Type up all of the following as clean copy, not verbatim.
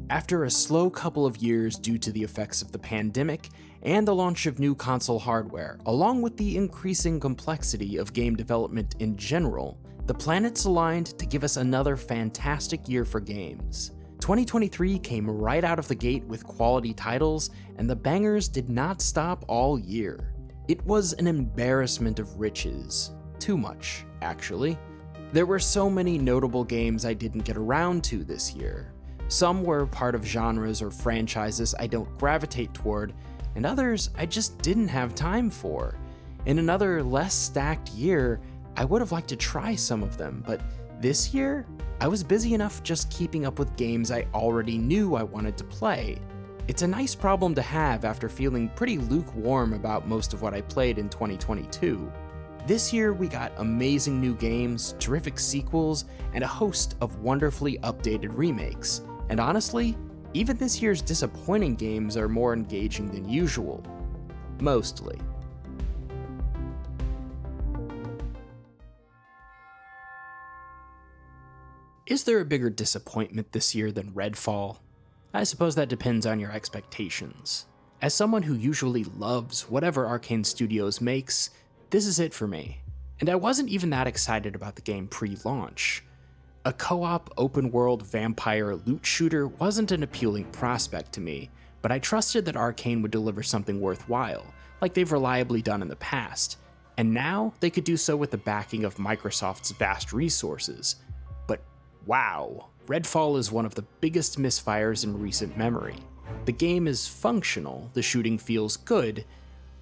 After a slow couple of years due to the effects of the pandemic and the launch of new console hardware, along with the increasing complexity of game development in general, the planets aligned to give us another fantastic year for games. 2023 came right out of the gate with quality titles, and the bangers did not stop all year. It was an embarrassment of riches. Too much, actually. There were so many notable games I didn't get around to this year. Some were part of genres or franchises I don't gravitate toward, and others I just didn't have time for. In another less stacked year, I would have liked to try some of them, but this year, I was busy enough just keeping up with games I already knew I wanted to play. It's a nice problem to have after feeling pretty lukewarm about most of what I played in 2022. This year, we got amazing new games, terrific sequels, and a host of wonderfully updated remakes. And honestly, even this year's disappointing games are more engaging than usual. Mostly. Is there a bigger disappointment this year than Redfall? I suppose that depends on your expectations. As someone who usually loves whatever Arcane Studios makes, this is it for me. And I wasn't even that excited about the game pre-launch. A co-op open-world vampire loot shooter wasn't an appealing prospect to me, but I trusted that Arcane would deliver something worthwhile, like they've reliably done in the past, and now they could do so with the backing of Microsoft's vast resources. But wow, Redfall is one of the biggest misfires in recent memory. The game is functional, the shooting feels good,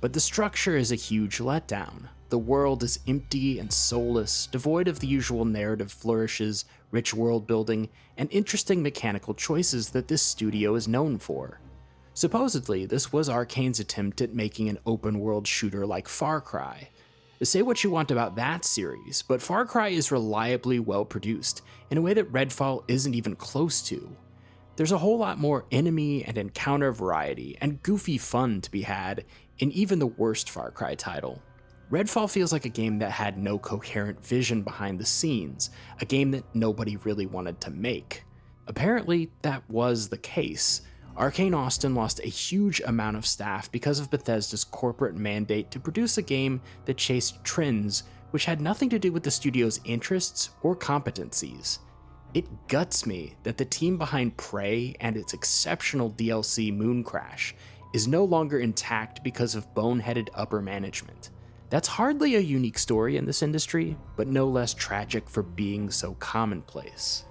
but the structure is a huge letdown. The world is empty and soulless, devoid of the usual narrative flourishes, rich world building, and interesting mechanical choices that this studio is known for. Supposedly, this was Arcane's attempt at making an open-world shooter like Far Cry. Say what you want about that series, but Far Cry is reliably well-produced, in a way that Redfall isn't even close to. There's a whole lot more enemy and encounter variety and goofy fun to be had in even the worst Far Cry title. Redfall feels like a game that had no coherent vision behind the scenes, a game that nobody really wanted to make. Apparently, that was the case. Arcane Austin lost a huge amount of staff because of Bethesda's corporate mandate to produce a game that chased trends which had nothing to do with the studio's interests or competencies. It guts me that the team behind Prey and its exceptional DLC Mooncrash is no longer intact because of boneheaded upper management. That's hardly a unique story in this industry, but no less tragic for being so commonplace.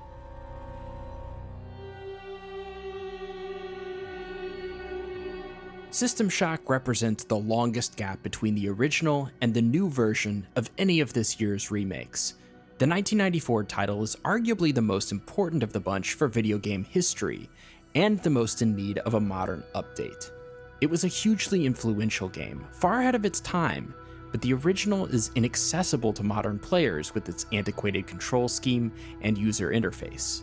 System Shock represents the longest gap between the original and the new version of any of this year's remakes. The 1994 title is arguably the most important of the bunch for video game history, and the most in need of a modern update. It was a hugely influential game, far ahead of its time, but the original is inaccessible to modern players with its antiquated control scheme and user interface.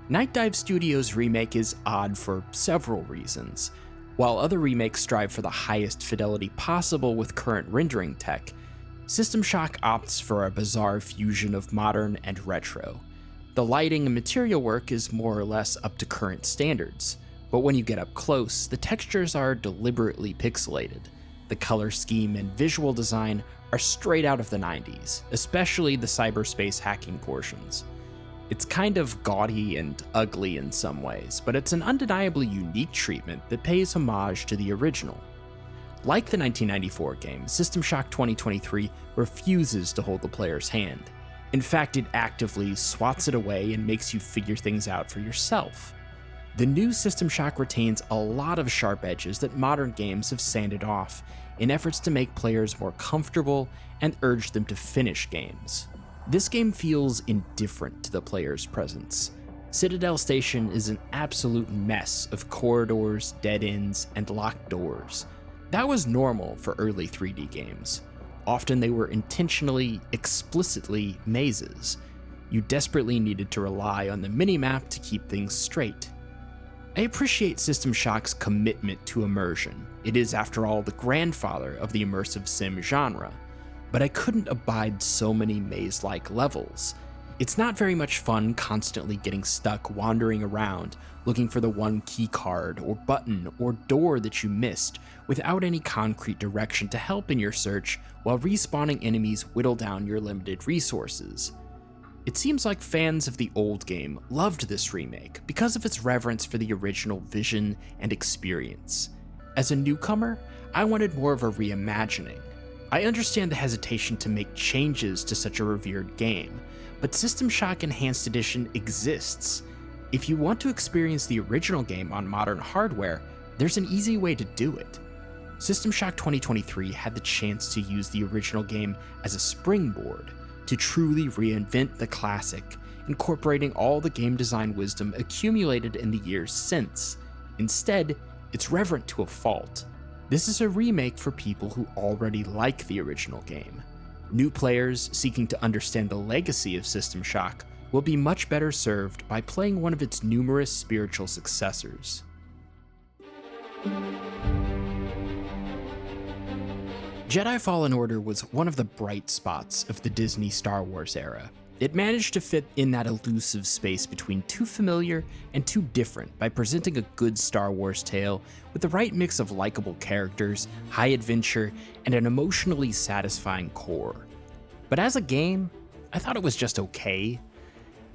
Night Dive Studios' remake is odd for several reasons. While other remakes strive for the highest fidelity possible with current rendering tech, System Shock opts for a bizarre fusion of modern and retro. The lighting and material work is more or less up to current standards, but when you get up close, the textures are deliberately pixelated. The color scheme and visual design are straight out of the 90s, especially the cyberspace hacking portions. It's kind of gaudy and ugly in some ways, but it's an undeniably unique treatment that pays homage to the original. Like the 1994 game, System Shock 2023 refuses to hold the player's hand. In fact, it actively swats it away and makes you figure things out for yourself. The new System Shock retains a lot of sharp edges that modern games have sanded off in efforts to make players more comfortable and urge them to finish games. This game feels indifferent to the player's presence. Citadel Station is an absolute mess of corridors, dead ends, and locked doors. That was normal for early 3D games. Often they were intentionally, explicitly mazes. You desperately needed to rely on the minimap to keep things straight. I appreciate System Shock's commitment to immersion. It is, after all, the grandfather of the immersive sim genre. But I couldn't abide so many maze-like levels. It's not very much fun constantly getting stuck wandering around, looking for the one key card or button or door that you missed without any concrete direction to help in your search while respawning enemies whittle down your limited resources. It seems like fans of the old game loved this remake because of its reverence for the original vision and experience. As a newcomer, I wanted more of a reimagining. I understand the hesitation to make changes to such a revered game, but System Shock Enhanced Edition exists. If you want to experience the original game on modern hardware, there's an easy way to do it. System Shock 2023 had the chance to use the original game as a springboard to truly reinvent the classic, incorporating all the game design wisdom accumulated in the years since. Instead, it's reverent to a fault. This is a remake for people who already like the original game. New players seeking to understand the legacy of System Shock will be much better served by playing one of its numerous spiritual successors. Jedi Fallen Order was one of the bright spots of the Disney Star Wars era. It managed to fit in that elusive space between too familiar and too different by presenting a good Star Wars tale with the right mix of likable characters, high adventure, and an emotionally satisfying core. But as a game, I thought it was just okay.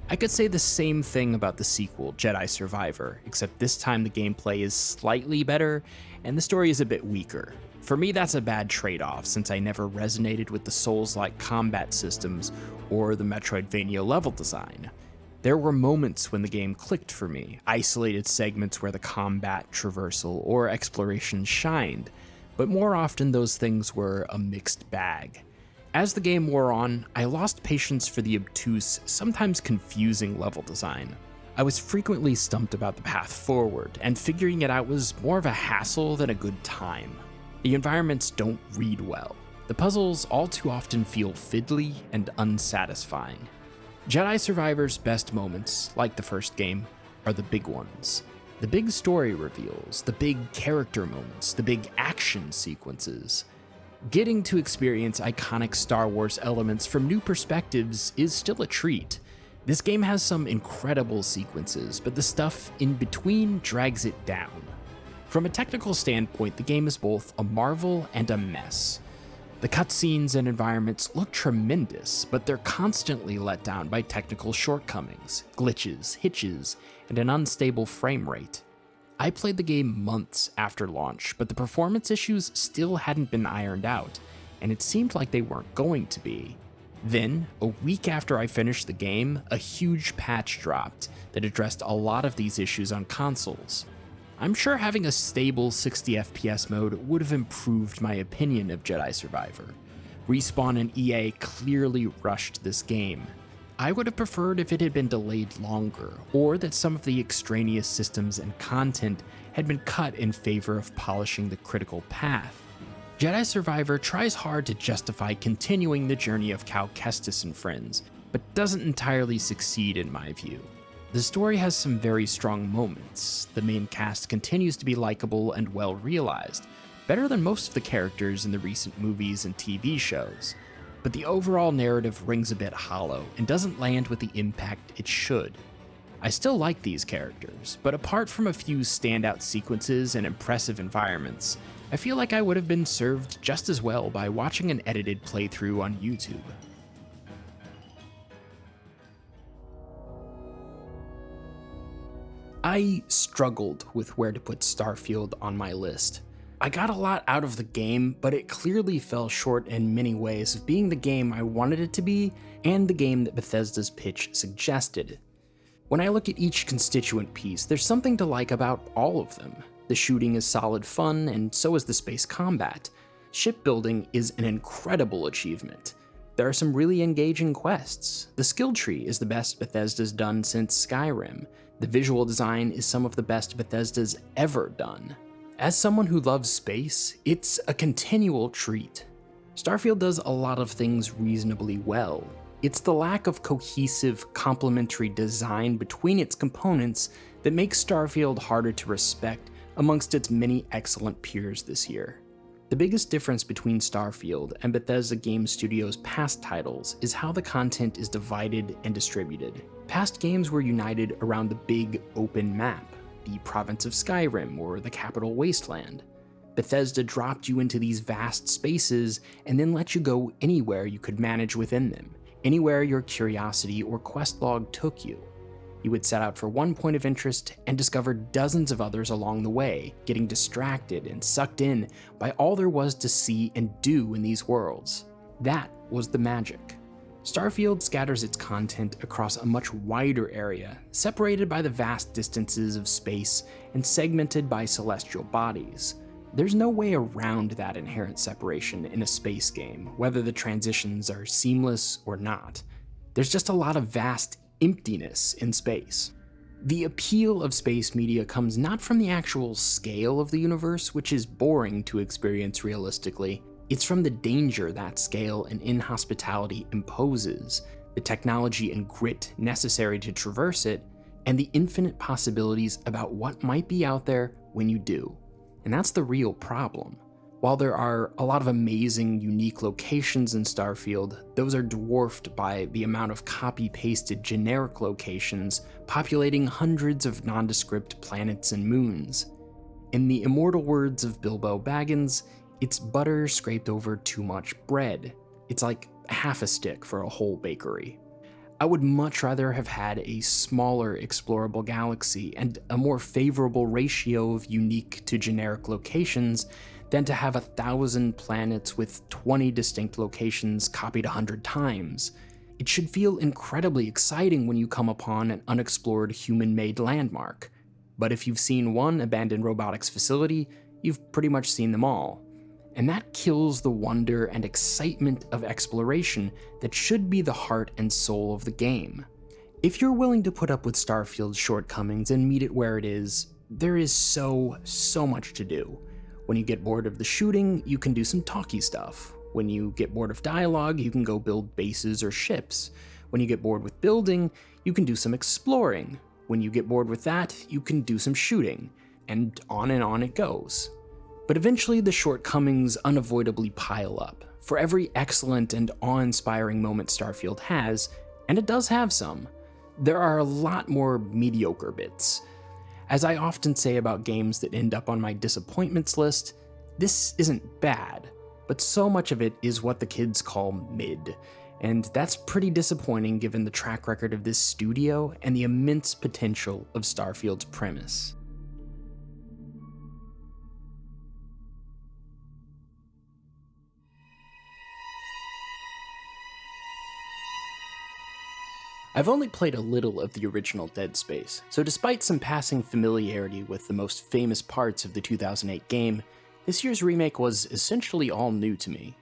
I could say the same thing about the sequel, Jedi Survivor, except this time the gameplay is slightly better and the story is a bit weaker. For me, that's a bad trade-off since I never resonated with the Souls-like combat systems or the Metroidvania level design. There were moments when the game clicked for me, isolated segments where the combat, traversal, or exploration shined, but more often those things were a mixed bag. As the game wore on, I lost patience for the obtuse, sometimes confusing level design. I was frequently stumped about the path forward, and figuring it out was more of a hassle than a good time. The environments don't read well. The puzzles all too often feel fiddly and unsatisfying. Jedi Survivor's best moments, like the first game, are the big ones. The big story reveals, the big character moments, the big action sequences. Getting to experience iconic Star Wars elements from new perspectives is still a treat. This game has some incredible sequences, but the stuff in between drags it down. From a technical standpoint, the game is both a marvel and a mess. The cutscenes and environments look tremendous, but they're constantly let down by technical shortcomings, glitches, hitches, and an unstable frame rate. I played the game months after launch, but the performance issues still hadn't been ironed out, and it seemed like they weren't going to be. Then, a week after I finished the game, a huge patch dropped that addressed a lot of these issues on consoles. I'm sure having a stable 60 FPS mode would have improved my opinion of Jedi Survivor. Respawn and EA clearly rushed this game. I would have preferred if it had been delayed longer, or that some of the extraneous systems and content had been cut in favor of polishing the critical path. Jedi Survivor tries hard to justify continuing the journey of Cal Kestis and friends, but doesn't entirely succeed in my view. The story has some very strong moments. The main cast continues to be likable and well realized, better than most of the characters in the recent movies and TV shows. But the overall narrative rings a bit hollow and doesn't land with the impact it should. I still like these characters, but apart from a few standout sequences and impressive environments, I feel like I would have been served just as well by watching an edited playthrough on YouTube. I struggled with where to put Starfield on my list. I got a lot out of the game, but it clearly fell short in many ways of being the game I wanted it to be and the game that Bethesda's pitch suggested. When I look at each constituent piece, there's something to like about all of them. The shooting is solid fun, and so is the space combat. Shipbuilding is an incredible achievement. There are some really engaging quests. The skill tree is the best Bethesda's done since Skyrim. The visual design is some of the best Bethesda's ever done. As someone who loves space, it's a continual treat. Starfield does a lot of things reasonably well. It's the lack of cohesive, complementary design between its components that makes Starfield harder to respect amongst its many excellent peers this year. The biggest difference between Starfield and Bethesda Game Studios' past titles is how the content is divided and distributed. Past games were united around the big open map, the province of Skyrim or the capital Wasteland. Bethesda dropped you into these vast spaces and then let you go anywhere you could manage within them, anywhere your curiosity or quest log took you. You would set out for one point of interest and discover dozens of others along the way, getting distracted and sucked in by all there was to see and do in these worlds. That was the magic. Starfield scatters its content across a much wider area, separated by the vast distances of space and segmented by celestial bodies. There's no way around that inherent separation in a space game, whether the transitions are seamless or not. There's just a lot of vast emptiness in space. The appeal of space media comes not from the actual scale of the universe, which is boring to experience realistically. It's from the danger that scale and inhospitality imposes, the technology and grit necessary to traverse it, and the infinite possibilities about what might be out there when you do. And that's the real problem. While there are a lot of amazing, unique locations in Starfield, those are dwarfed by the amount of copy-pasted generic locations populating hundreds of nondescript planets and moons. In the immortal words of Bilbo Baggins, it's butter scraped over too much bread. It's like half a stick for a whole bakery. I would much rather have had a smaller explorable galaxy and a more favorable ratio of unique to generic locations than to have 1,000 planets with 20 distinct locations copied 100 times. It should feel incredibly exciting when you come upon an unexplored human-made landmark. But if you've seen one abandoned robotics facility, you've pretty much seen them all. And that kills the wonder and excitement of exploration that should be the heart and soul of the game. If you're willing to put up with Starfield's shortcomings and meet it where it is, there is so much to do. When you get bored of the shooting, you can do some talky stuff. When you get bored of dialogue, you can go build bases or ships. When you get bored with building, you can do some exploring. When you get bored with that, you can do some shooting. And on it goes. But eventually the shortcomings unavoidably pile up. For every excellent and awe-inspiring moment Starfield has, and it does have some, there are a lot more mediocre bits. As I often say about games that end up on my disappointments list, this isn't bad, but so much of it is what the kids call mid, and that's pretty disappointing given the track record of this studio and the immense potential of Starfield's premise. I've only played a little of the original Dead Space, so despite some passing familiarity with the most famous parts of the 2008 game, this year's remake was essentially all new to me.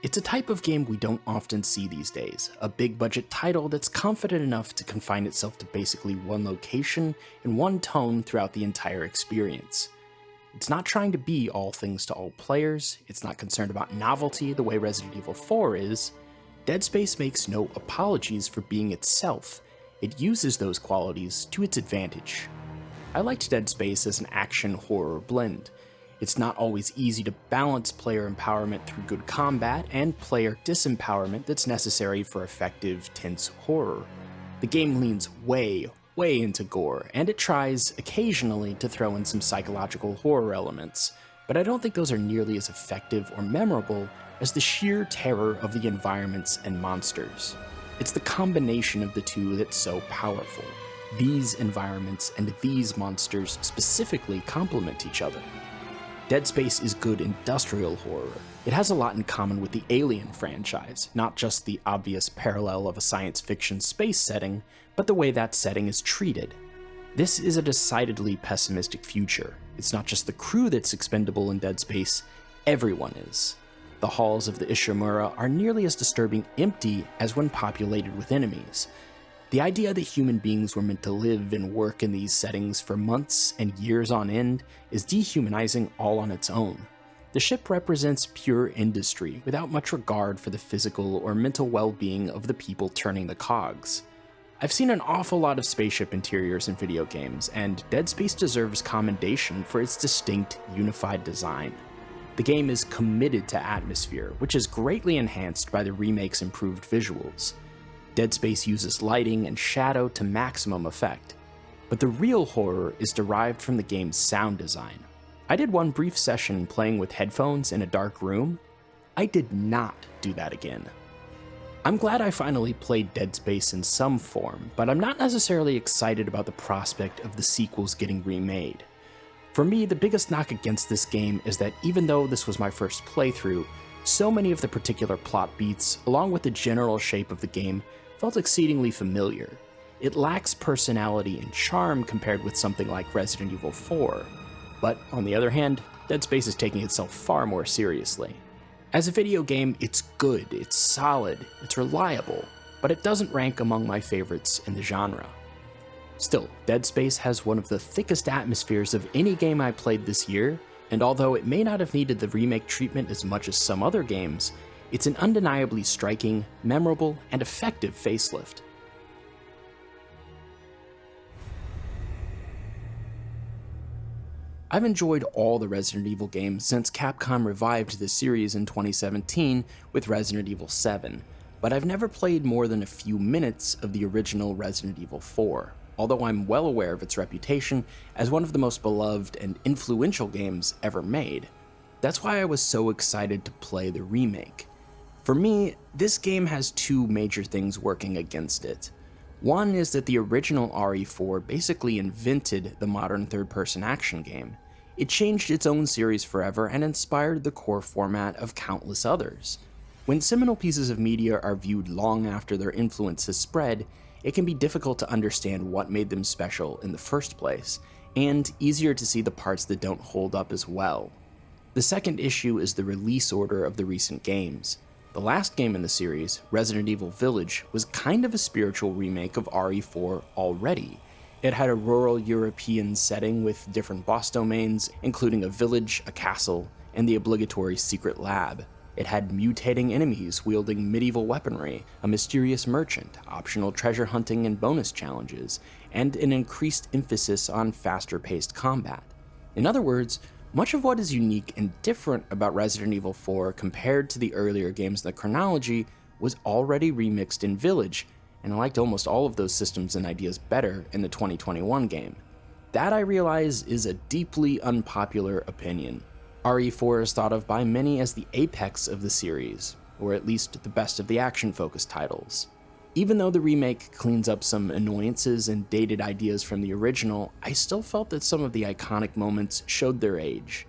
It's a type of game we don't often see these days, a big budget title that's confident enough to confine itself to basically one location and one tone throughout the entire experience. It's not trying to be all things to all players, it's not concerned about novelty the way Resident Evil 4 is. Dead Space makes no apologies for being itself. It uses those qualities to its advantage. I liked Dead Space as an action-horror blend. It's not always easy to balance player empowerment through good combat and player disempowerment that's necessary for effective, tense horror. The game leans way into gore, and it tries, occasionally, to throw in some psychological horror elements, but I don't think those are nearly as effective or memorable as the sheer terror of the environments and monsters. It's the combination of the two that's so powerful. These environments and these monsters specifically complement each other. Dead Space is good industrial horror. It has a lot in common with the Alien franchise, not just the obvious parallel of a science fiction space setting, but the way that setting is treated. This is a decidedly pessimistic future. It's not just the crew that's expendable in Dead Space, everyone is. The halls of the Ishimura are nearly as disturbing empty as when populated with enemies. The idea that human beings were meant to live and work in these settings for months and years on end is dehumanizing all on its own. The ship represents pure industry without much regard for the physical or mental well-being of the people turning the cogs. I've seen an awful lot of spaceship interiors in video games, and Dead Space deserves commendation for its distinct, unified design. The game is committed to atmosphere, which is greatly enhanced by the remake's improved visuals. Dead Space uses lighting and shadow to maximum effect, but the real horror is derived from the game's sound design. I did one brief session playing with headphones in a dark room. I did not do that again. I'm glad I finally played Dead Space in some form, but I'm not necessarily excited about the prospect of the sequels getting remade. For me, the biggest knock against this game is that even though this was my first playthrough, so many of the particular plot beats, along with the general shape of the game, felt exceedingly familiar. It lacks personality and charm compared with something like Resident Evil 4, but on the other hand, Dead Space is taking itself far more seriously. As a video game, it's good, it's solid, it's reliable, but it doesn't rank among my favorites in the genre. Still, Dead Space has one of the thickest atmospheres of any game I played this year, and although it may not have needed the remake treatment as much as some other games, it's an undeniably striking, memorable, and effective facelift. I've enjoyed all the Resident Evil games since Capcom revived the series in 2017 with Resident Evil 7, but I've never played more than a few minutes of the original Resident Evil 4, although I'm well aware of its reputation as one of the most beloved and influential games ever made. That's why I was so excited to play the remake. For me, this game has two major things working against it. One is that the original RE4 basically invented the modern third-person action game. It changed its own series forever and inspired the core format of countless others. When seminal pieces of media are viewed long after their influence has spread, it can be difficult to understand what made them special in the first place, and easier to see the parts that don't hold up as well. The second issue is the release order of the recent games. The last game in the series, Resident Evil Village, was kind of a spiritual remake of RE4 already. It had a rural European setting with different boss domains, including a village, a castle, and the obligatory secret lab. It had mutating enemies wielding medieval weaponry, a mysterious merchant, optional treasure hunting and bonus challenges, and an increased emphasis on faster-paced combat. In other words, much of what is unique and different about Resident Evil 4 compared to the earlier games in the chronology was already remixed in Village, and I liked almost all of those systems and ideas better in the 2021 game. That, I realize, is a deeply unpopular opinion. RE4 is thought of by many as the apex of the series, or at least the best of the action-focused titles. Even though the remake cleans up some annoyances and dated ideas from the original, I still felt that some of the iconic moments showed their age.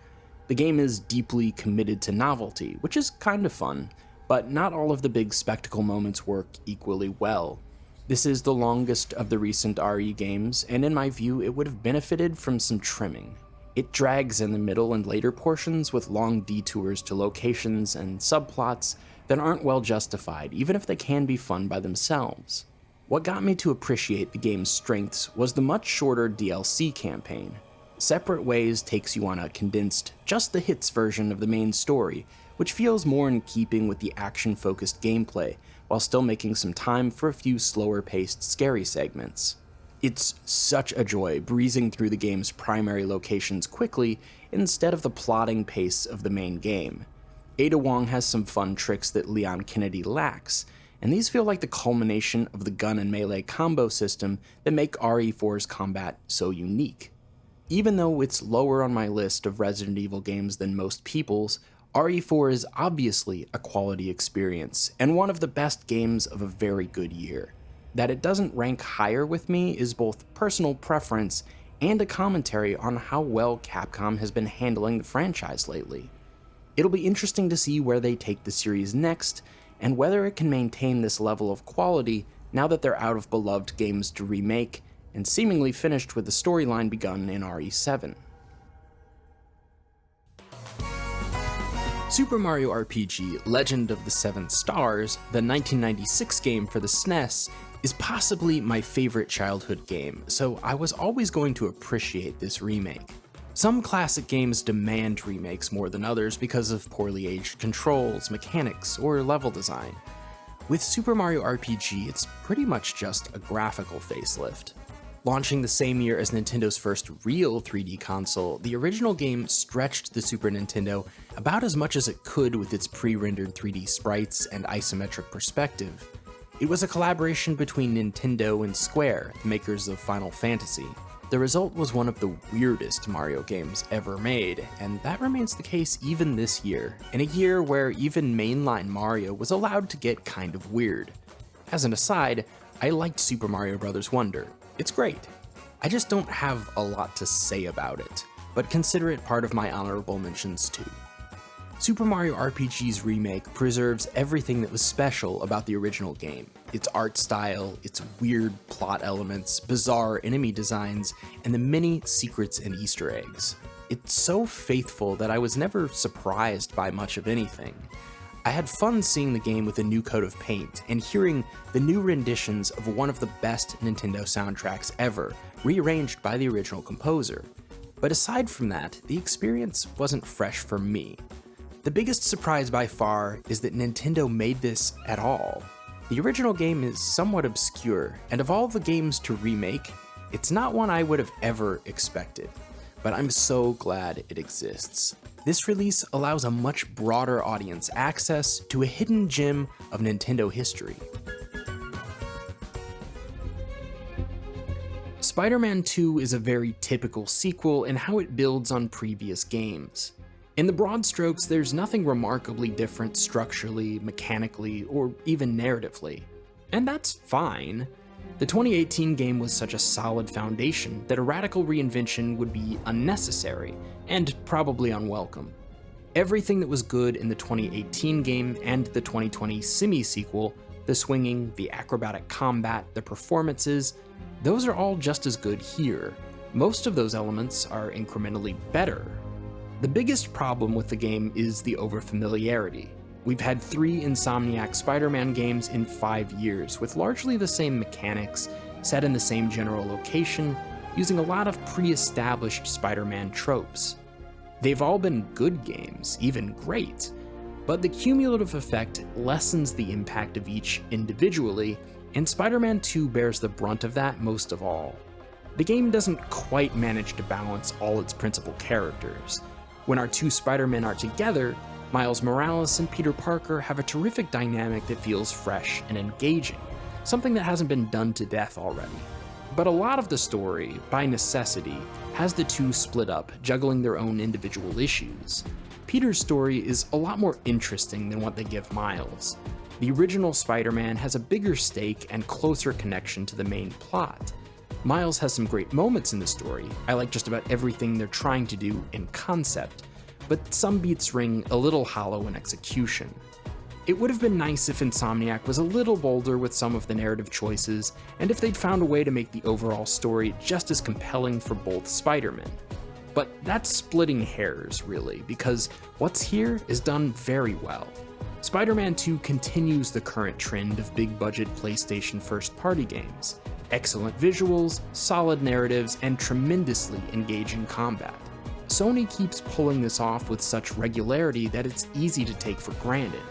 The game is deeply committed to novelty, which is kind of fun, but not all of the big spectacle moments work equally well. This is the longest of the recent RE games, and in my view, it would have benefited from some trimming. It drags in the middle and later portions with long detours to locations and subplots that aren't well justified, even if they can be fun by themselves. What got me to appreciate the game's strengths was the much shorter DLC campaign. Separate Ways takes you on a condensed, just the hits version of the main story, which feels more in keeping with the action-focused gameplay, while still making some time for a few slower-paced, scary segments. It's such a joy breezing through the game's primary locations quickly instead of the plodding pace of the main game. Ada Wong has some fun tricks that Leon Kennedy lacks, and these feel like the culmination of the gun and melee combo system that make RE4's combat so unique. Even though it's lower on my list of Resident Evil games than most people's, RE4 is obviously a quality experience, and one of the best games of a very good year. That it doesn't rank higher with me is both personal preference and a commentary on how well Capcom has been handling the franchise lately. It'll be interesting to see where they take the series next, and whether it can maintain this level of quality now that they're out of beloved games to remake, and seemingly finished with the storyline begun in RE7. Super Mario RPG Legend of the Seven Stars, the 1996 game for the SNES, is possibly my favorite childhood game, so I was always going to appreciate this remake. Some classic games demand remakes more than others because of poorly aged controls, mechanics, or level design. With Super Mario RPG, it's pretty much just a graphical facelift. Launching the same year as Nintendo's first real 3D console, the original game stretched the Super Nintendo about as much as it could with its pre-rendered 3D sprites and isometric perspective. It was a collaboration between Nintendo and Square, the makers of Final Fantasy. The result was one of the weirdest Mario games ever made, and that remains the case even this year, in a year where even mainline Mario was allowed to get kind of weird. As an aside, I liked Super Mario Bros. Wonder. It's great. I just don't have a lot to say about it, but consider it part of my honorable mentions too. Super Mario RPG's remake preserves everything that was special about the original game. Its art style, its weird plot elements, bizarre enemy designs, and the many secrets and Easter eggs. It's so faithful that I was never surprised by much of anything. I had fun seeing the game with a new coat of paint and hearing the new renditions of one of the best Nintendo soundtracks ever, rearranged by the original composer. But aside from that, the experience wasn't fresh for me. The biggest surprise by far is that Nintendo made this at all. The original game is somewhat obscure, and of all the games to remake, it's not one I would have ever expected. But I'm so glad it exists. This release allows a much broader audience access to a hidden gem of Nintendo history. Spider-Man 2 is a very typical sequel in how it builds on previous games. In the broad strokes, there's nothing remarkably different structurally, mechanically, or even narratively. And that's fine. The 2018 game was such a solid foundation that a radical reinvention would be unnecessary, and probably unwelcome. Everything that was good in the 2018 game and the 2020 semi-sequel, the swinging, the acrobatic combat, the performances, those are all just as good here. Most of those elements are incrementally better. The biggest problem with the game is the overfamiliarity. We've had 3 Insomniac Spider-Man games in 5 years, with largely the same mechanics, set in the same general location, using a lot of pre-established Spider-Man tropes. They've all been good games, even great, but the cumulative effect lessens the impact of each individually, and Spider-Man 2 bears the brunt of that most of all. The game doesn't quite manage to balance all its principal characters. When our 2 Spider-Men are together, Miles Morales and Peter Parker have a terrific dynamic that feels fresh and engaging, something that hasn't been done to death already. But a lot of the story, by necessity, has the 2 split up, juggling their own individual issues. Peter's story is a lot more interesting than what they give Miles. The original Spider-Man has a bigger stake and closer connection to the main plot. Miles has some great moments in the story. I like just about everything they're trying to do in concept, but some beats ring a little hollow in execution. It would have been nice if Insomniac was a little bolder with some of the narrative choices, and if they'd found a way to make the overall story just as compelling for both Spider-Men. But that's splitting hairs, really, because what's here is done very well. Spider-Man 2 continues the current trend of big-budget PlayStation first-party games. Excellent visuals, solid narratives, and tremendously engaging combat. Sony keeps pulling this off with such regularity that it's easy to take for granted.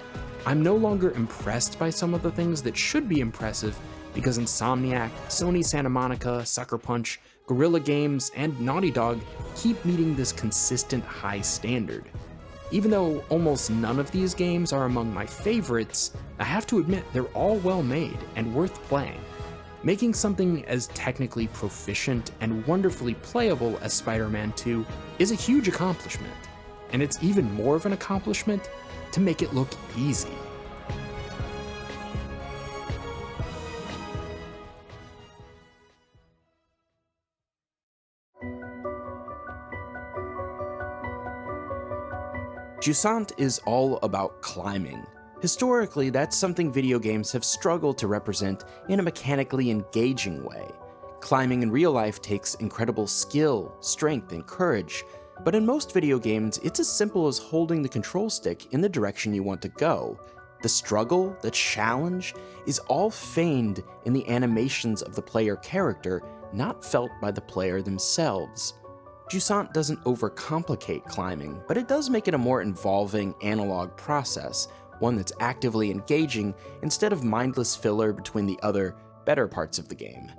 I'm no longer impressed by some of the things that should be impressive because Insomniac, Sony Santa Monica, Sucker Punch, Guerrilla Games, and Naughty Dog keep meeting this consistent high standard. Even though almost none of these games are among my favorites, I have to admit they're all well made and worth playing. Making something as technically proficient and wonderfully playable as Spider-Man 2 is a huge accomplishment, and it's even more of an accomplishment to make it look easy. Jusant is all about climbing. Historically, that's something video games have struggled to represent in a mechanically engaging way. Climbing in real life takes incredible skill, strength, and courage, but in most video games, it's as simple as holding the control stick in the direction you want to go. The struggle, the challenge, is all feigned in the animations of the player character, not felt by the player themselves. Jusant doesn't overcomplicate climbing, but it does make it a more involving analog process, one that's actively engaging instead of mindless filler between the other, better parts of the game.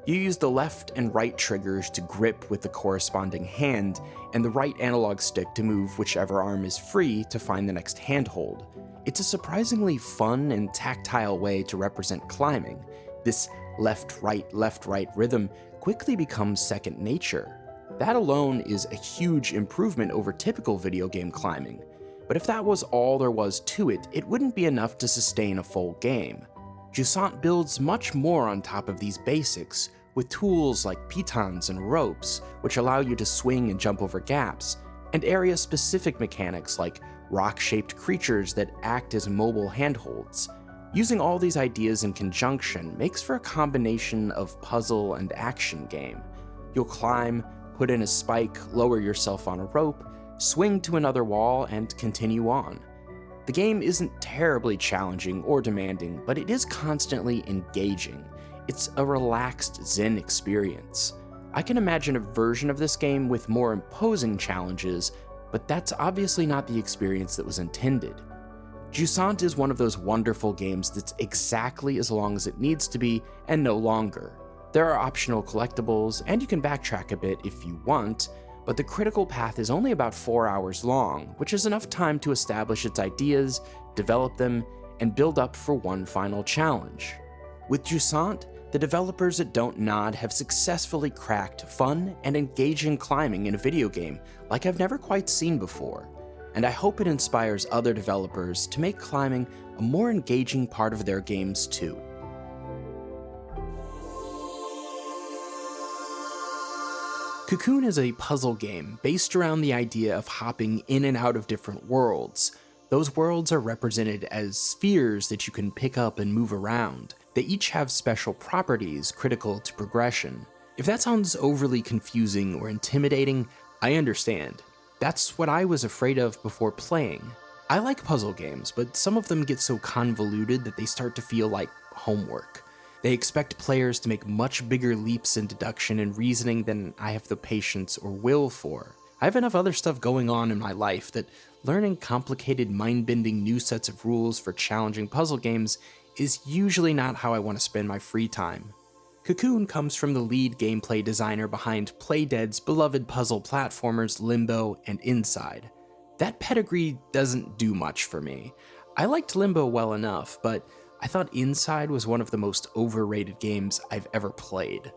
You use the left and right triggers to grip with the corresponding hand, and the right analog stick to move whichever arm is free to find the next handhold. It's a surprisingly fun and tactile way to represent climbing. This left-right rhythm quickly becomes second nature. That alone is a huge improvement over typical video game climbing. But if that was all there was to it, it wouldn't be enough to sustain a full game. Jusant builds much more on top of these basics, with tools like pitons and ropes, which allow you to swing and jump over gaps, and area-specific mechanics like rock-shaped creatures that act as mobile handholds. Using all these ideas in conjunction makes for a combination of puzzle and action game. You'll climb, put in a spike, lower yourself on a rope, swing to another wall, and continue on. The game isn't terribly challenging or demanding, but it is constantly engaging. It's a relaxed Zen experience. I can imagine a version of this game with more imposing challenges, but that's obviously not the experience that was intended. Jusant is one of those wonderful games that's exactly as long as it needs to be and no longer. There are optional collectibles, and you can backtrack a bit if you want, but the critical path is only about 4 hours long, which is enough time to establish its ideas, develop them, and build up for one final challenge. With Jusant, the developers at Don't Nod have successfully cracked fun and engaging climbing in a video game like I've never quite seen before, and I hope it inspires other developers to make climbing a more engaging part of their games too. Cocoon is a puzzle game based around the idea of hopping in and out of different worlds. Those worlds are represented as spheres that you can pick up and move around. They each have special properties critical to progression. If that sounds overly confusing or intimidating, I understand. That's what I was afraid of before playing. I like puzzle games, but some of them get so convoluted that they start to feel like homework. They expect players to make much bigger leaps in deduction and reasoning than I have the patience or will for. I have enough other stuff going on in my life that learning complicated, mind-bending new sets of rules for challenging puzzle games is usually not how I want to spend my free time. Cocoon comes from the lead gameplay designer behind Playdead's beloved puzzle platformers Limbo and Inside. That pedigree doesn't do much for me. I liked Limbo well enough, but I thought Inside was one of the most overrated games I've ever played.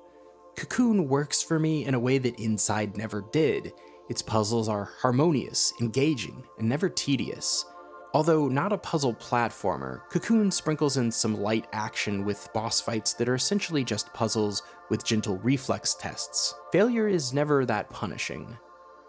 Cocoon works for me in a way that Inside never did. Its puzzles are harmonious, engaging, and never tedious. Although not a puzzle platformer, Cocoon sprinkles in some light action with boss fights that are essentially just puzzles with gentle reflex tests. Failure is never that punishing.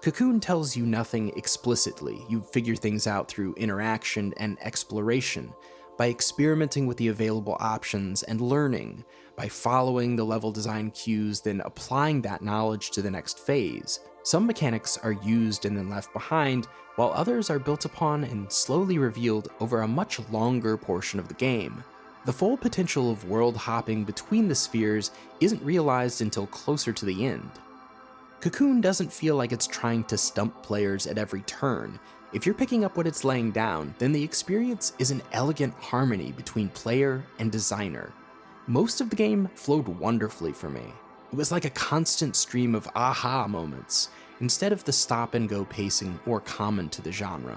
Cocoon tells you nothing explicitly. You figure things out through interaction and exploration, by experimenting with the available options and learning, by following the level design cues, then applying that knowledge to the next phase. Some mechanics are used and then left behind, while others are built upon and slowly revealed over a much longer portion of the game. The full potential of world hopping between the spheres isn't realized until closer to the end. Cocoon doesn't feel like it's trying to stump players at every turn. If you're picking up what it's laying down, then the experience is an elegant harmony between player and designer. Most of the game flowed wonderfully for me. It was like a constant stream of aha moments, instead of the stop-and-go pacing more common to the genre.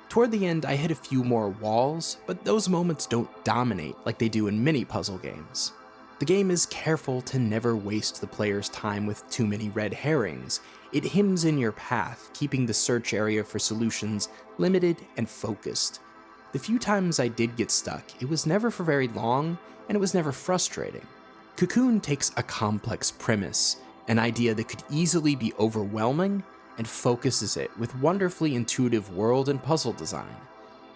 Toward the end, I hit a few more walls, but those moments don't dominate like they do in many puzzle games. The game is careful to never waste the player's time with too many red herrings. It hems in your path, keeping the search area for solutions limited and focused. The few times I did get stuck, it was never for very long, and it was never frustrating. Cocoon takes a complex premise, an idea that could easily be overwhelming, and focuses it with wonderfully intuitive world and puzzle design.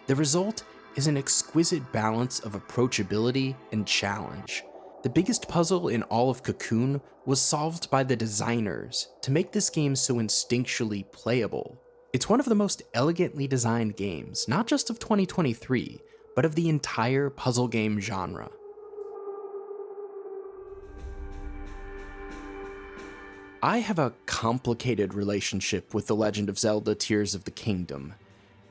The result is an exquisite balance of approachability and challenge. The biggest puzzle in all of Cocoon was solved by the designers to make this game so instinctually playable. It's one of the most elegantly designed games, not just of 2023, but of the entire puzzle game genre. I have a complicated relationship with The Legend of Zelda: Tears of the Kingdom.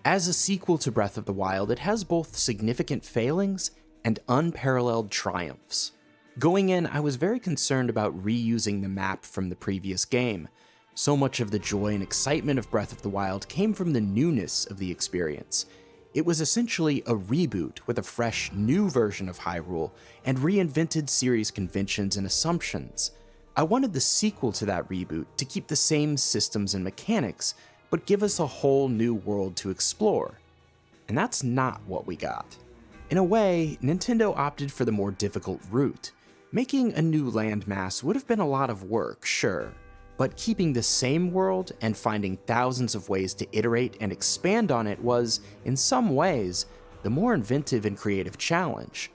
As a sequel to Breath of the Wild, it has both significant failings and unparalleled triumphs. Going in, I was very concerned about reusing the map from the previous game. So much of the joy and excitement of Breath of the Wild came from the newness of the experience. It was essentially a reboot with a fresh, new version of Hyrule and reinvented series conventions and assumptions. I wanted the sequel to that reboot to keep the same systems and mechanics, but give us a whole new world to explore. And that's not what we got. In a way, Nintendo opted for the more difficult route. Making a new landmass would have been a lot of work, sure, but keeping the same world and finding thousands of ways to iterate and expand on it was, in some ways, the more inventive and creative challenge.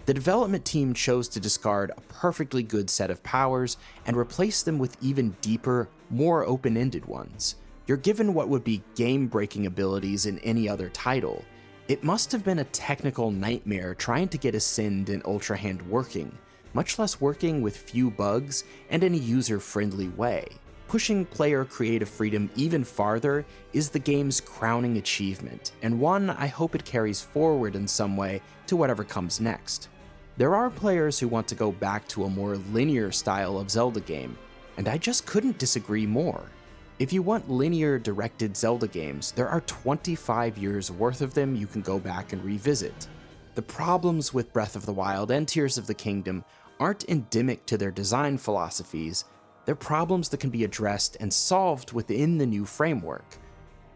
The development team chose to discard a perfectly good set of powers and replace them with even deeper, more open-ended ones. You're given what would be game-breaking abilities in any other title. It must have been a technical nightmare trying to get Ascend and Ultra Hand working, much less working with few bugs and in a user-friendly way. Pushing player creative freedom even farther is the game's crowning achievement, and one I hope it carries forward in some way to whatever comes next. There are players who want to go back to a more linear style of Zelda game, and I just couldn't disagree more. If you want linear directed Zelda games, there are 25 years worth of them you can go back and revisit. The problems with Breath of the Wild and Tears of the Kingdom aren't endemic to their design philosophies, they're problems that can be addressed and solved within the new framework.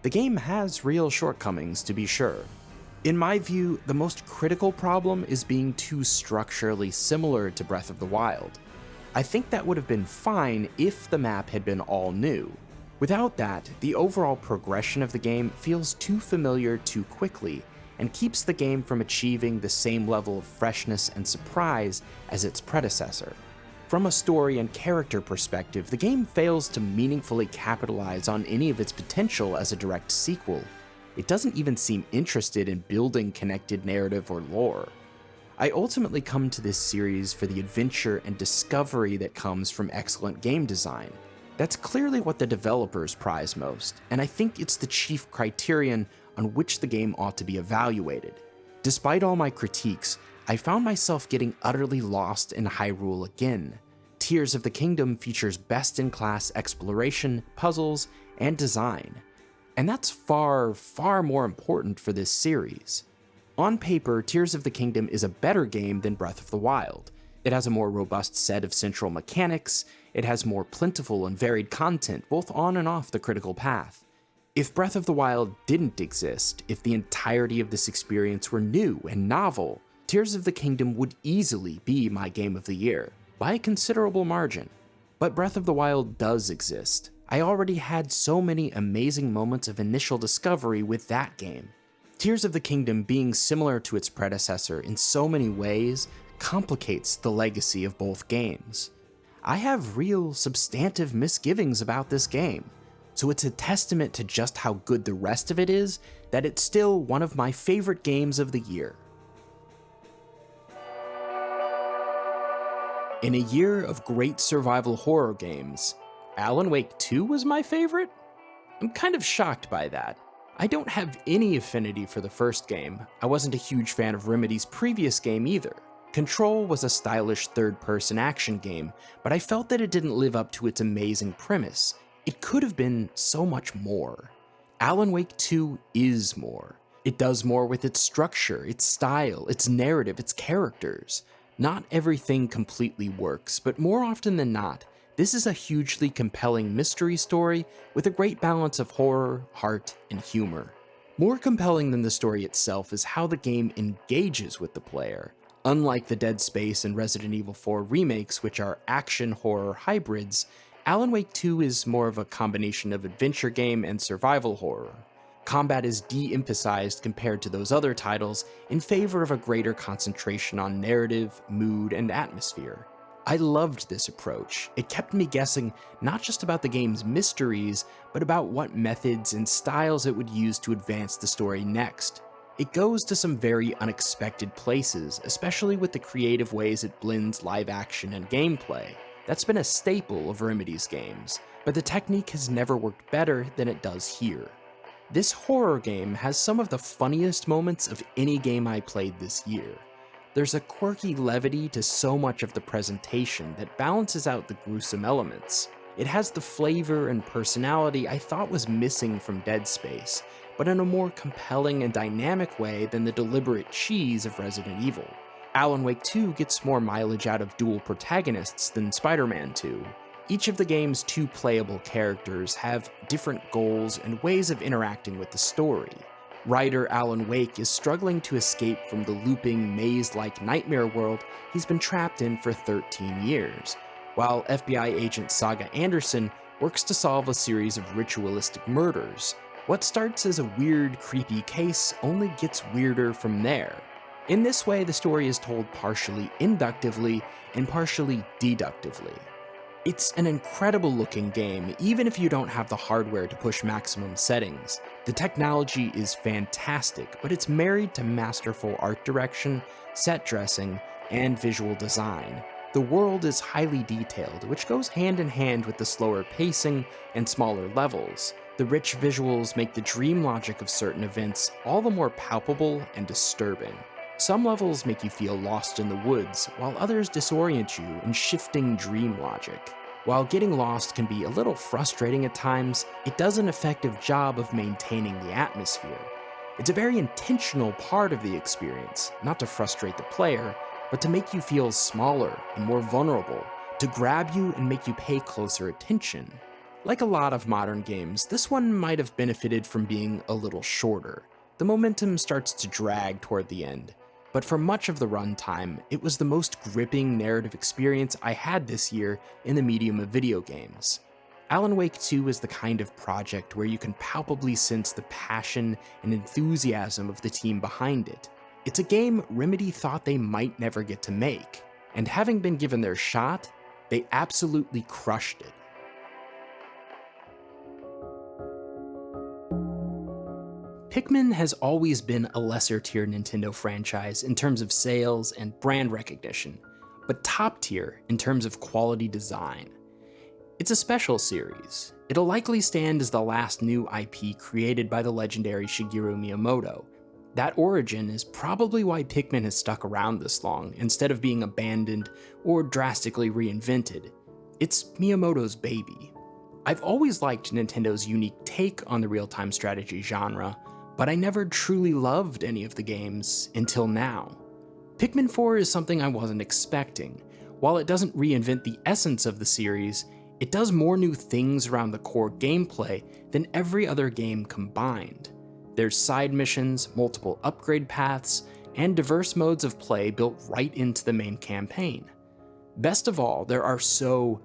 The game has real shortcomings, to be sure. In my view, the most critical problem is being too structurally similar to Breath of the Wild. I think that would have been fine if the map had been all new. Without that, the overall progression of the game feels too familiar too quickly, and keeps the game from achieving the same level of freshness and surprise as its predecessor. From a story and character perspective, the game fails to meaningfully capitalize on any of its potential as a direct sequel. It doesn't even seem interested in building connected narrative or lore. I ultimately come to this series for the adventure and discovery that comes from excellent game design. That's clearly what the developers prize most, and I think it's the chief criterion on which the game ought to be evaluated. Despite all my critiques, I found myself getting utterly lost in Hyrule again. Tears of the Kingdom features best-in-class exploration, puzzles, and design. And that's far, far more important for this series. On paper, Tears of the Kingdom is a better game than Breath of the Wild. It has a more robust set of central mechanics, it has more plentiful and varied content both on and off the critical path. If Breath of the Wild didn't exist, if the entirety of this experience were new and novel, Tears of the Kingdom would easily be my game of the year, by a considerable margin. But Breath of the Wild does exist. I already had so many amazing moments of initial discovery with that game. Tears of the Kingdom, being similar to its predecessor in so many ways, complicates the legacy of both games. I have real, substantive misgivings about this game. So it's a testament to just how good the rest of it is that it's still one of my favorite games of the year. In a year of great survival horror games, Alan Wake 2 was my favorite? I'm kind of shocked by that. I don't have any affinity for the first game. I wasn't a huge fan of Remedy's previous game either. Control was a stylish third-person action game, but I felt that it didn't live up to its amazing premise. It could have been so much more. Alan Wake 2 is more. It does more with its structure, its style, its narrative, its characters. Not everything completely works, but more often than not, this is a hugely compelling mystery story with a great balance of horror, heart, and humor. More compelling than the story itself is how the game engages with the player. Unlike the Dead Space and Resident Evil 4 remakes, which are action-horror hybrids, Alan Wake 2 is more of a combination of adventure game and survival horror. Combat is de-emphasized compared to those other titles in favor of a greater concentration on narrative, mood, and atmosphere. I loved this approach. It kept me guessing not just about the game's mysteries, but about what methods and styles it would use to advance the story next. It goes to some very unexpected places, especially with the creative ways it blends live action and gameplay. That's been a staple of Remedy's games, but the technique has never worked better than it does here. This horror game has some of the funniest moments of any game I played this year. There's a quirky levity to so much of the presentation that balances out the gruesome elements. It has the flavor and personality I thought was missing from Dead Space, but in a more compelling and dynamic way than the deliberate cheese of Resident Evil. Alan Wake 2 gets more mileage out of dual protagonists than Spider-Man 2. Each of the game's two playable characters have different goals and ways of interacting with the story. Writer Alan Wake is struggling to escape from the looping, maze-like nightmare world he's been trapped in for 13 years, while FBI agent Saga Anderson works to solve a series of ritualistic murders. What starts as a weird, creepy case only gets weirder from there. In this way, the story is told partially inductively and partially deductively. It's an incredible looking game, even if you don't have the hardware to push maximum settings. The technology is fantastic, but it's married to masterful art direction, set dressing, and visual design. The world is highly detailed, which goes hand in hand with the slower pacing and smaller levels. The rich visuals make the dream logic of certain events all the more palpable and disturbing. Some levels make you feel lost in the woods, while others disorient you in shifting dream logic. While getting lost can be a little frustrating at times, it does an effective job of maintaining the atmosphere. It's a very intentional part of the experience, not to frustrate the player, but to make you feel smaller and more vulnerable, to grab you and make you pay closer attention. Like a lot of modern games, this one might have benefited from being a little shorter. The momentum starts to drag toward the end, but for much of the runtime, it was the most gripping narrative experience I had this year in the medium of video games. Alan Wake 2 is the kind of project where you can palpably sense the passion and enthusiasm of the team behind it. It's a game Remedy thought they might never get to make, and having been given their shot, they absolutely crushed it. Pikmin has always been a lesser-tier Nintendo franchise in terms of sales and brand recognition, but top-tier in terms of quality design. It's a special series. It'll likely stand as the last new IP created by the legendary Shigeru Miyamoto. That origin is probably why Pikmin has stuck around this long, instead of being abandoned or drastically reinvented. It's Miyamoto's baby. I've always liked Nintendo's unique take on the real-time strategy genre, but I never truly loved any of the games until now. Pikmin 4 is something I wasn't expecting. While it doesn't reinvent the essence of the series, it does more new things around the core gameplay than every other game combined. There's side missions, multiple upgrade paths, and diverse modes of play built right into the main campaign. Best of all, there are so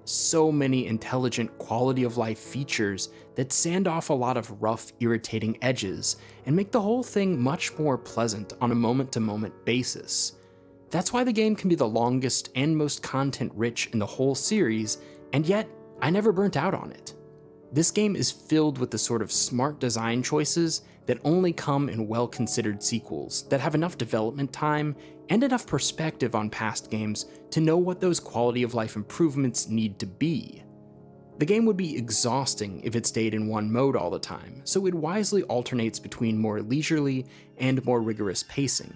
many intelligent quality of life features that sand off a lot of rough, irritating edges and make the whole thing much more pleasant on a moment-to-moment basis. That's why the game can be the longest and most content-rich in the whole series, and yet I never burnt out on it. This game is filled with the sort of smart design choices that only come in well-considered sequels that have enough development time and enough perspective on past games to know what those quality of life improvements need to be. The game would be exhausting if it stayed in one mode all the time, so it wisely alternates between more leisurely and more rigorous pacing.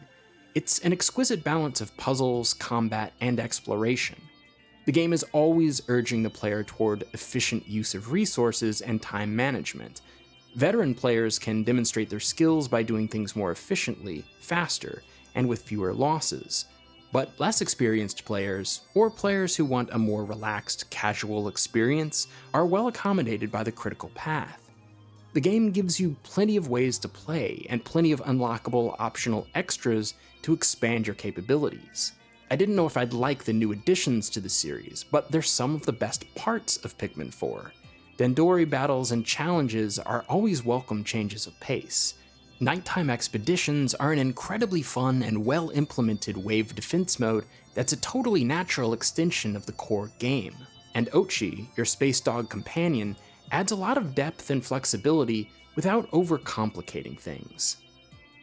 It's an exquisite balance of puzzles, combat, and exploration. The game is always urging the player toward efficient use of resources and time management. Veteran players can demonstrate their skills by doing things more efficiently, faster, and with fewer losses. But less experienced players, or players who want a more relaxed, casual experience, are well accommodated by the critical path. The game gives you plenty of ways to play, and plenty of unlockable optional extras to expand your capabilities. I didn't know if I'd like the new additions to the series, but they're some of the best parts of Pikmin 4. Dandori battles and challenges are always welcome changes of pace. Nighttime expeditions are an incredibly fun and well-implemented wave defense mode that's a totally natural extension of the core game. And Ochi, your space dog companion, adds a lot of depth and flexibility without overcomplicating things.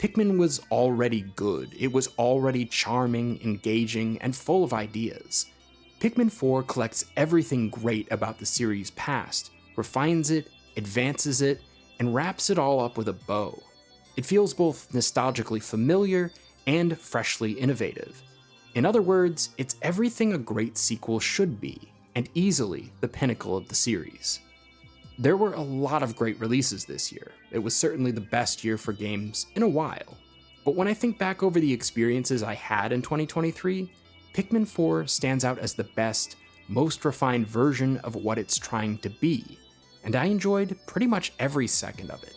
Pikmin was already good, it was already charming, engaging, and full of ideas. Pikmin 4 collects everything great about the series' past, refines it, advances it, and wraps it all up with a bow. It feels both nostalgically familiar and freshly innovative. In other words, it's everything a great sequel should be, and easily the pinnacle of the series. There were a lot of great releases this year. It was certainly the best year for games in a while. But when I think back over the experiences I had in 2023, Pikmin 4 stands out as the best, most refined version of what it's trying to be, and I enjoyed pretty much every second of it.